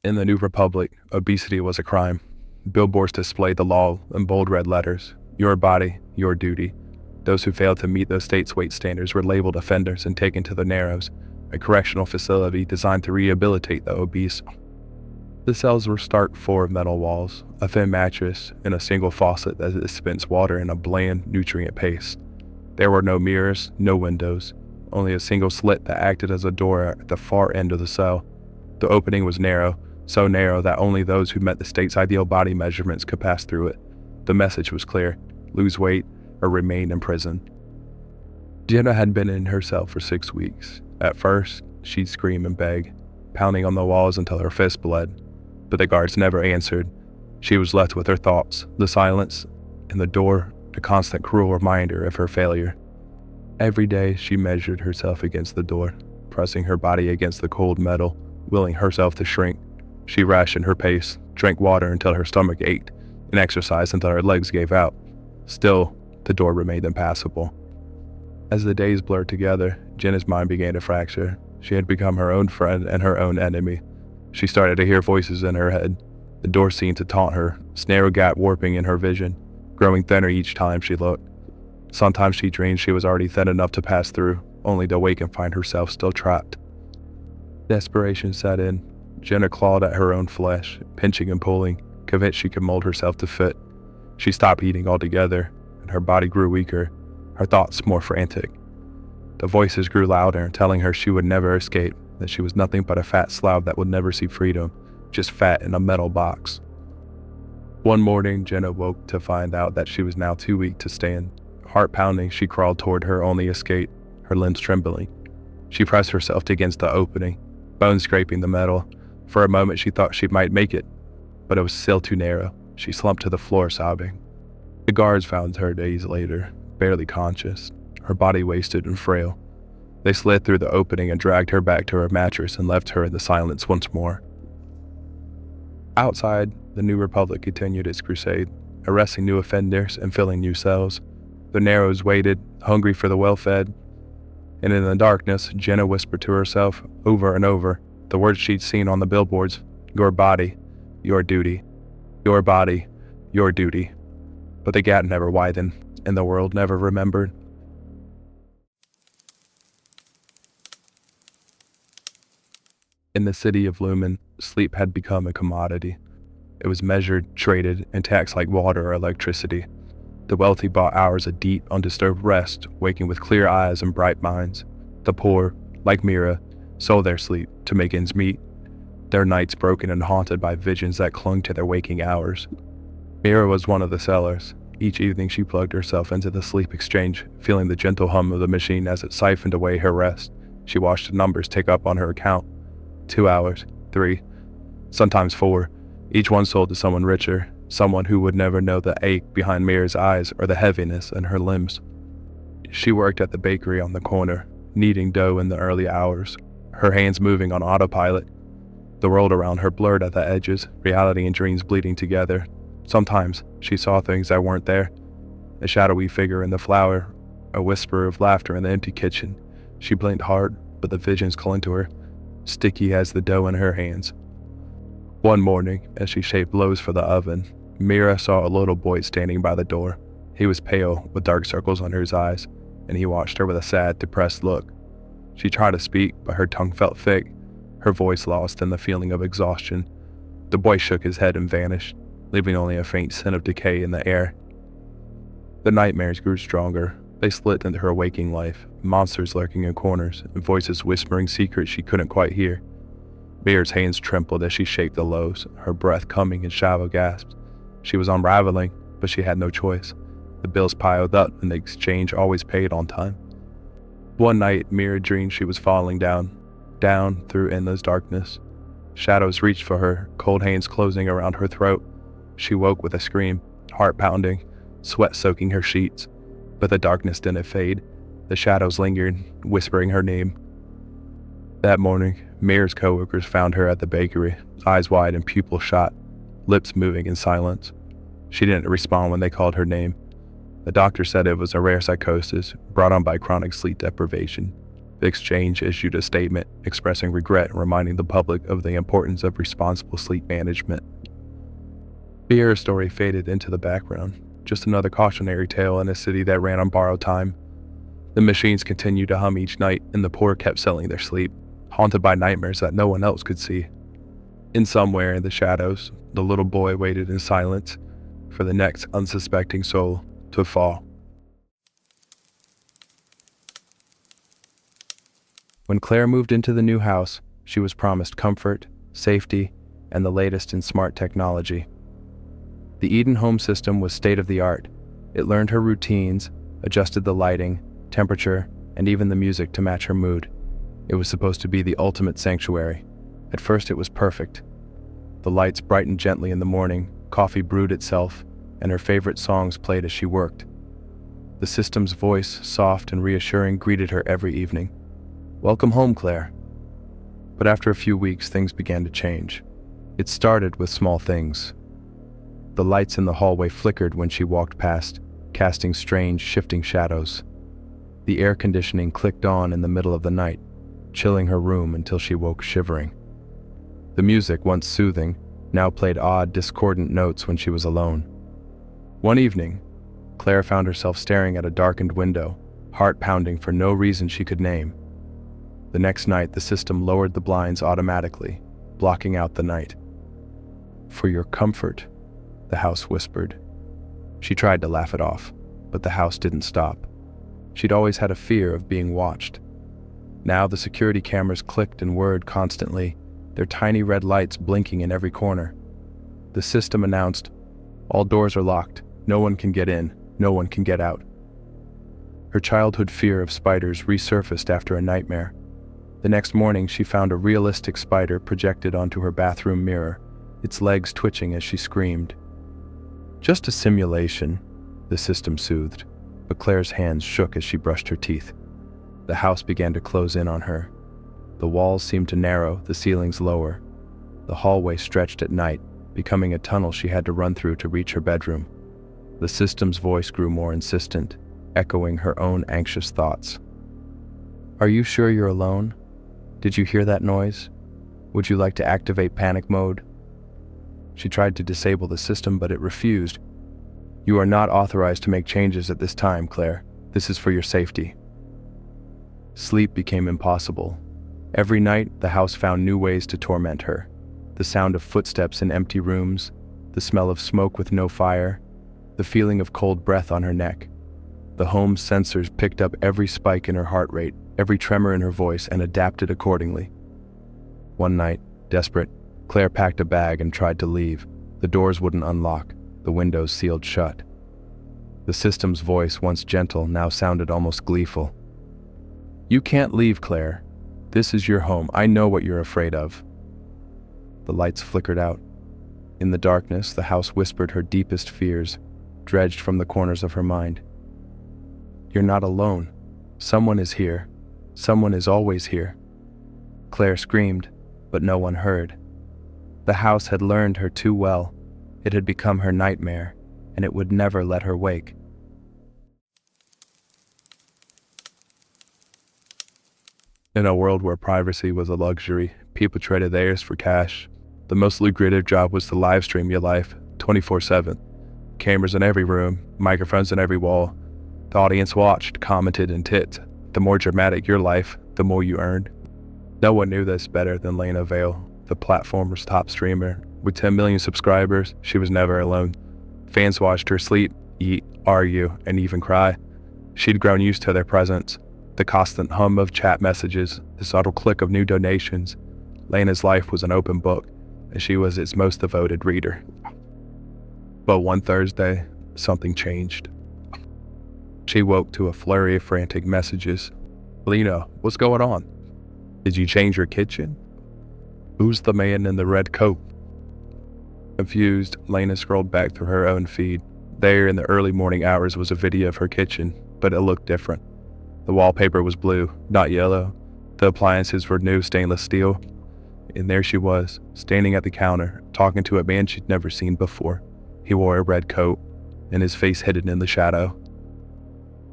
In the New Republic, obesity was a crime. Billboards displayed the law in bold red letters: your body, your duty. Those who failed to meet those states' weight standards were labeled offenders and taken to the Narrows, a correctional facility designed to rehabilitate the obese. The cells were stark four metal walls, a thin mattress, and a single faucet that dispensed water in a bland, nutrient paste. There were no mirrors, no windows, only a single slit that acted as a door at the far end of the cell. The opening was narrow, so narrow that only those who met the state's ideal body measurements could pass through it. The message was clear: lose weight or remain in prison. Jenna had been in her cell for 6 weeks. At first, she'd scream and beg, pounding on the walls until her fists bled. But the guards never answered. She was left with her thoughts, the silence, and the door, a constant cruel reminder of her failure. Every day, she measured herself against the door, pressing her body against the cold metal, willing herself to shrink. She rationed her pace, drank water until her stomach ached, and exercised until her legs gave out. Still, the door remained impassable. As the days blurred together, Jenna's mind began to fracture. She had become her own friend and her own enemy. She started to hear voices in her head. The door seemed to taunt her, its narrow gap warping in her vision, growing thinner each time she looked. Sometimes she dreamed she was already thin enough to pass through, only to wake and find herself still trapped. Desperation set in. Jenna clawed at her own flesh, pinching and pulling, convinced she could mold herself to fit. She stopped eating altogether, and her body grew weaker, her thoughts more frantic. The voices grew louder, telling her she would never escape, that she was nothing but a fat slob that would never see freedom, just fat in a metal box. One morning, Jenna woke to find out that she was now too weak to stand. Heart pounding, she crawled toward her only escape, her limbs trembling. She pressed herself against the opening, bones scraping the metal. For a moment, she thought she might make it, but it was still too narrow. She slumped to the floor, sobbing. The guards found her days later, barely conscious, her body wasted and frail. They slid through the opening and dragged her back to her mattress and left her in the silence once more. Outside, the New Republic continued its crusade, arresting new offenders and filling new cells. The Narrows waited, hungry for the well-fed. And in the darkness, Jenna whispered to herself, over and over, the words she'd seen on the billboards: your body, your duty. Your body, your duty. But the gap never widened, and the world never remembered. In the city of Lumen, sleep had become a commodity. It was measured, traded, and taxed like water or electricity. The wealthy bought hours of deep, undisturbed rest, waking with clear eyes and bright minds. The poor, like Mira, sold their sleep to make ends meet, their nights broken and haunted by visions that clung to their waking hours. Mira was one of the sellers. Each evening she plugged herself into the sleep exchange, feeling the gentle hum of the machine as it siphoned away her rest. She watched the numbers tick up on her account. 2 hours, 3, sometimes 4. Each one sold to someone richer, someone who would never know the ache behind Mira's eyes or the heaviness in her limbs. She worked at the bakery on the corner, kneading dough in the early hours, her hands moving on autopilot. The world around her blurred at the edges, reality and dreams bleeding together. Sometimes she saw things that weren't there. A shadowy figure in the flour, a whisper of laughter in the empty kitchen. She blinked hard, but the visions clung to her, sticky as the dough in her hands. One morning, as she shaped loaves for the oven, Mira saw a little boy standing by the door. He was pale, with dark circles under his eyes, and he watched her with a sad, depressed look. She tried to speak, but her tongue felt thick, her voice lost in the feeling of exhaustion. The boy shook his head and vanished, leaving only a faint scent of decay in the air. The nightmares grew stronger. They slipped into her waking life, monsters lurking in corners, and voices whispering secrets she couldn't quite hear. Mira's hands trembled as she shaped the loaves, her breath coming in shallow gasps. She was unraveling, but she had no choice. The bills piled up, and the exchange always paid on time. One night, Mira dreamed she was falling down through endless darkness. Shadows reached for her, cold hands closing around her throat. She woke with a scream, heart pounding, sweat soaking her sheets. But the darkness didn't fade. The shadows lingered, whispering her name. That morning, Mira's coworkers found her at the bakery, eyes wide and pupils shot, lips moving in silence. She didn't respond when they called her name. The doctor said it was a rare psychosis brought on by chronic sleep deprivation. The exchange issued a statement expressing regret and reminding the public of the importance of responsible sleep management. The error story faded into the background, just another cautionary tale in a city that ran on borrowed time. The machines continued to hum each night, and the poor kept selling their sleep, haunted by nightmares that no one else could see. In somewhere in the shadows, the little boy waited in silence for the next unsuspecting soul to fall. When Claire moved into the new house, she was promised comfort, safety, and the latest in smart technology. The Eden home system was state-of-the-art. It learned her routines, adjusted the lighting, temperature, and even the music to match her mood. It was supposed to be the ultimate sanctuary. At first it was perfect. The lights brightened gently in the morning, coffee brewed itself, and her favorite songs played as she worked. The system's voice, soft and reassuring, greeted her every evening. "Welcome home, Claire." But after a few weeks, things began to change. It started with small things. The lights in the hallway flickered when she walked past, casting strange, shifting shadows. The air conditioning clicked on in the middle of the night, chilling her room until she woke shivering. The music, once soothing, now played odd, discordant notes when she was alone. One evening, Claire found herself staring at a darkened window, heart pounding for no reason she could name. The next night, the system lowered the blinds automatically, blocking out the night. "For your comfort," the house whispered. She tried to laugh it off, but the house didn't stop. She'd always had a fear of being watched. Now the security cameras clicked and whirred constantly, their tiny red lights blinking in every corner. The system announced, "All doors are locked. No one can get in. No one can get out." Her childhood fear of spiders resurfaced after a nightmare. The next morning, she found a realistic spider projected onto her bathroom mirror, its legs twitching as she screamed. "Just a simulation," the system soothed, but Claire's hands shook as she brushed her teeth. The house began to close in on her. The walls seemed to narrow, the ceilings lower. The hallway stretched at night, becoming a tunnel she had to run through to reach her bedroom. The system's voice grew more insistent, echoing her own anxious thoughts. "Are you sure you're alone? Did you hear that noise? Would you like to activate panic mode?" She tried to disable the system, but it refused. "You are not authorized to make changes at this time, Claire. This is for your safety." Sleep became impossible. Every night, the house found new ways to torment her. The sound of footsteps in empty rooms, the smell of smoke with no fire, the feeling of cold breath on her neck. The home's sensors picked up every spike in her heart rate, every tremor in her voice, and adapted accordingly. One night, desperate, Claire packed a bag and tried to leave. The doors wouldn't unlock, the windows sealed shut. The system's voice, once gentle, now sounded almost gleeful. "You can't leave, Claire. This is your home. I know what you're afraid of." The lights flickered out. In the darkness, the house whispered her deepest fears, dredged from the corners of her mind. "You're not alone. Someone is here. Someone is always here." Claire screamed, but no one heard. The house had learned her too well. It had become her nightmare, and it would never let her wake. In a world where privacy was a luxury, people traded theirs for cash. The most lucrative job was to live stream your life 24/7. Cameras in every room, microphones in every wall. The audience watched, commented, and tipped. The more dramatic your life, the more you earned. No one knew this better than Lena Vale, the platform's top streamer. With 10 million subscribers, she was never alone. Fans watched her sleep, eat, argue, and even cry. She'd grown used to their presence. The constant hum of chat messages, the subtle click of new donations. Lena's life was an open book, and she was its most devoted reader. But one Thursday, something changed. She woke to a flurry of frantic messages. "Lena, what's going on? Did you change your kitchen? Who's the man in the red coat?" Confused, Lena scrolled back through her own feed. There in the early morning hours was a video of her kitchen, but it looked different. The wallpaper was blue, not yellow. The appliances were new stainless steel. And there she was, standing at the counter, talking to a man she'd never seen before. He wore a red coat, and his face hidden in the shadow.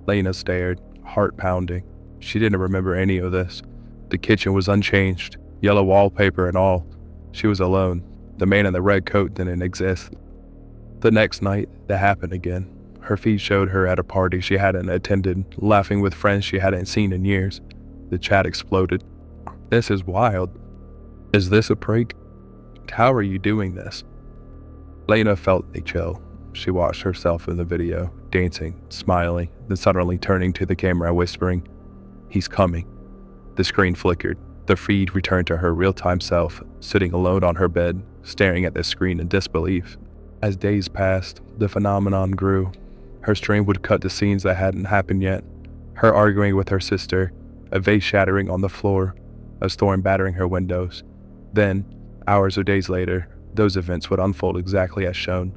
Lena stared, heart pounding. She didn't remember any of this. The kitchen was unchanged, yellow wallpaper and all. She was alone. The man in the red coat didn't exist. The next night, that happened again. Her feed showed her at a party she hadn't attended, laughing with friends she hadn't seen in years. The chat exploded. This is wild. Is this a prank? How are you doing this? Lena felt a chill. She watched herself in the video, dancing, smiling, then suddenly turning to the camera whispering, "He's coming." The screen flickered. The feed returned to her real-time self, sitting alone on her bed, staring at the screen in disbelief. As days passed, the phenomenon grew. Her stream would cut to scenes that hadn't happened yet. Her arguing with her sister, a vase shattering on the floor, a storm battering her windows. Then, hours or days later, those events would unfold exactly as shown.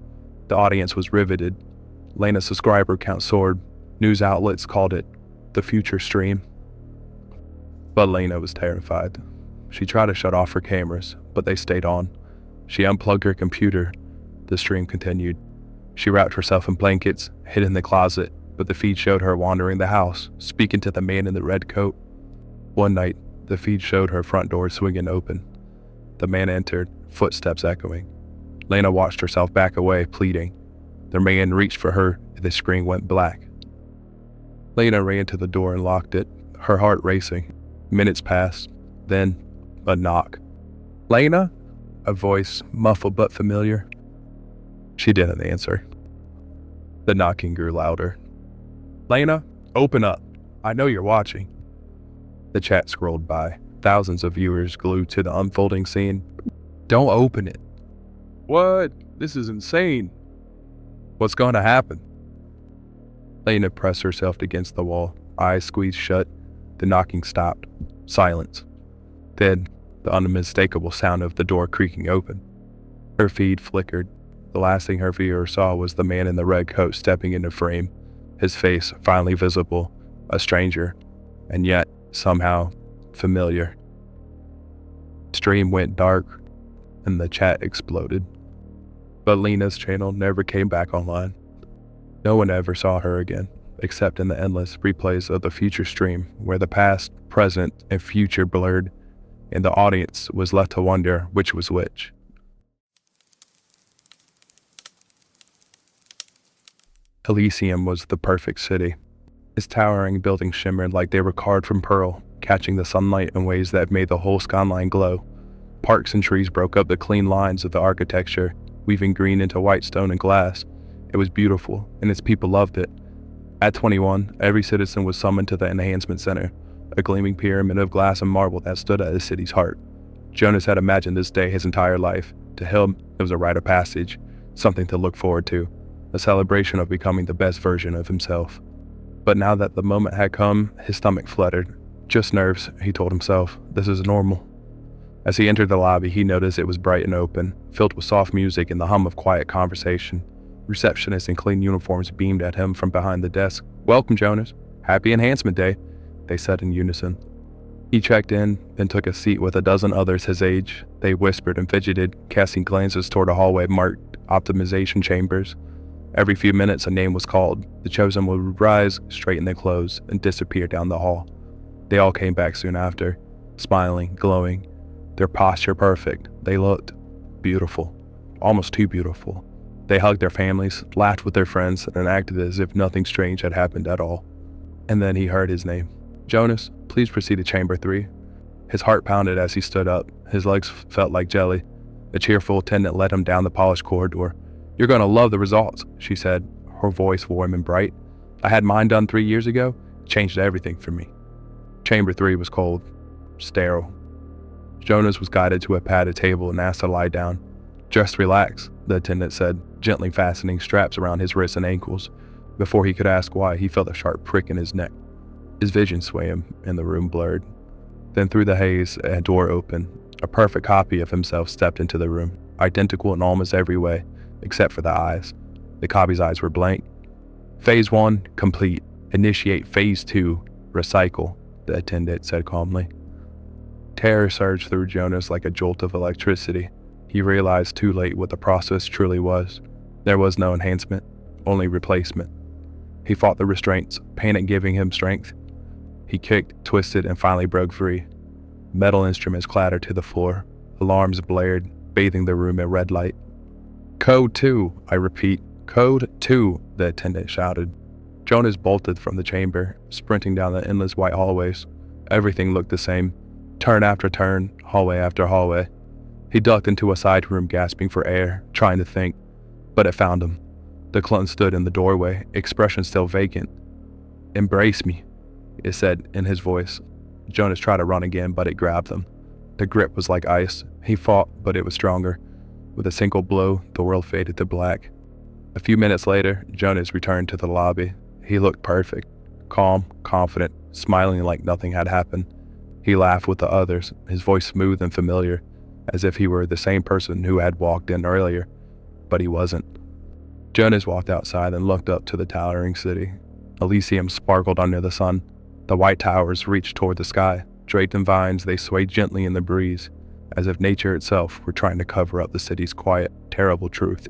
The audience was riveted. Lena's subscriber count soared. News outlets called it the future stream. But Lena was terrified. She tried to shut off her cameras, but they stayed on. She unplugged her computer. The stream continued. She wrapped herself in blankets, hid in the closet, but the feed showed her wandering the house, speaking to the man in the red coat. One night, the feed showed her front door swinging open. The man entered, footsteps echoing. Lena watched herself back away, pleading. The man reached for her, and the screen went black. Lena ran to the door and locked it, her heart racing. Minutes passed, then a knock. "Lena?" A voice, muffled but familiar. She didn't answer. The knocking grew louder. "Lena, open up. I know you're watching." The chat scrolled by, thousands of viewers glued to the unfolding scene. "Don't open it." "What? This is insane." "What's going to happen?" Lena pressed herself against the wall, eyes squeezed shut. The knocking stopped. Silence. Then, the unmistakable sound of the door creaking open. Her feed flickered. The last thing her viewer saw was the man in the red coat stepping into frame, his face finally visible, a stranger, and yet, somehow, familiar. The stream went dark, and the chat exploded. But Lena's channel never came back online. No one ever saw her again, except in the endless replays of the future stream, where the past, present, and future blurred, and the audience was left to wonder which was which. Elysium was the perfect city. Its towering buildings shimmered like they were carved from pearl, catching the sunlight in ways that made the whole skyline glow. Parks and trees broke up the clean lines of the architecture, weaving green into white stone and glass. It was beautiful, and its people loved it. At 21, every citizen was summoned to the Enhancement Center, a gleaming pyramid of glass and marble that stood at the city's heart. Jonas had imagined this day his entire life. To him, it was a rite of passage, something to look forward to, a celebration of becoming the best version of himself. But now that the moment had come, his stomach fluttered. Just nerves, he told himself. This is normal. As he entered the lobby, he noticed it was bright and open, filled with soft music and the hum of quiet conversation. Receptionists in clean uniforms beamed at him from behind the desk. "Welcome, Jonas. Happy Enhancement Day," they said in unison. He checked in, then took a seat with a dozen others his age. They whispered and fidgeted, casting glances toward a hallway marked optimization chambers. Every few minutes a name was called. The chosen would rise, straighten their clothes, and disappear down the hall. They all came back soon after, smiling, glowing, their posture perfect. They looked beautiful, almost too beautiful. They hugged their families, laughed with their friends, and acted as if nothing strange had happened at all. And then he heard his name. "Jonas, please proceed to Chamber 3. His heart pounded as he stood up. His legs felt like jelly. A cheerful attendant led him down the polished corridor. "You're going to love the results," she said, her voice warm and bright. "I had mine done 3 years ago. Changed everything for me." Chamber 3 was cold, sterile. Jonas was guided to a padded table and asked to lie down. "Just relax," the attendant said, gently fastening straps around his wrists and ankles. Before he could ask why, he felt a sharp prick in his neck. His vision swam, and the room blurred. Then through the haze, a door opened. A perfect copy of himself stepped into the room, identical in almost every way, except for the eyes. The copy's eyes were blank. "Phase 1, complete. Initiate Phase 2, recycle," the attendant said calmly. Terror surged through Jonas like a jolt of electricity. He realized too late what the process truly was. There was no enhancement, only replacement. He fought the restraints, panic giving him strength. He kicked, twisted, and finally broke free. Metal instruments clattered to the floor. Alarms blared, bathing the room in red light. "Code 2, I repeat. Code 2, the attendant shouted. Jonas bolted from the chamber, sprinting down the endless white hallways. Everything looked the same. Turn after turn, hallway after hallway. He ducked into a side room, gasping for air, trying to think. But it found him. The clone stood in the doorway, expression still vacant. "Embrace me," it said in his voice. Jonas tried to run again, but it grabbed him. The grip was like ice. He fought, but it was stronger. With a single blow, the world faded to black. A few minutes later, Jonas returned to the lobby. He looked perfect, calm, confident, smiling like nothing had happened. He laughed with the others, his voice smooth and familiar, as if he were the same person who had walked in earlier. But he wasn't. Jonas walked outside and looked up to the towering city. Elysium sparkled under the sun. The white towers reached toward the sky. Draped in vines, they swayed gently in the breeze, as if nature itself were trying to cover up the city's quiet, terrible truth.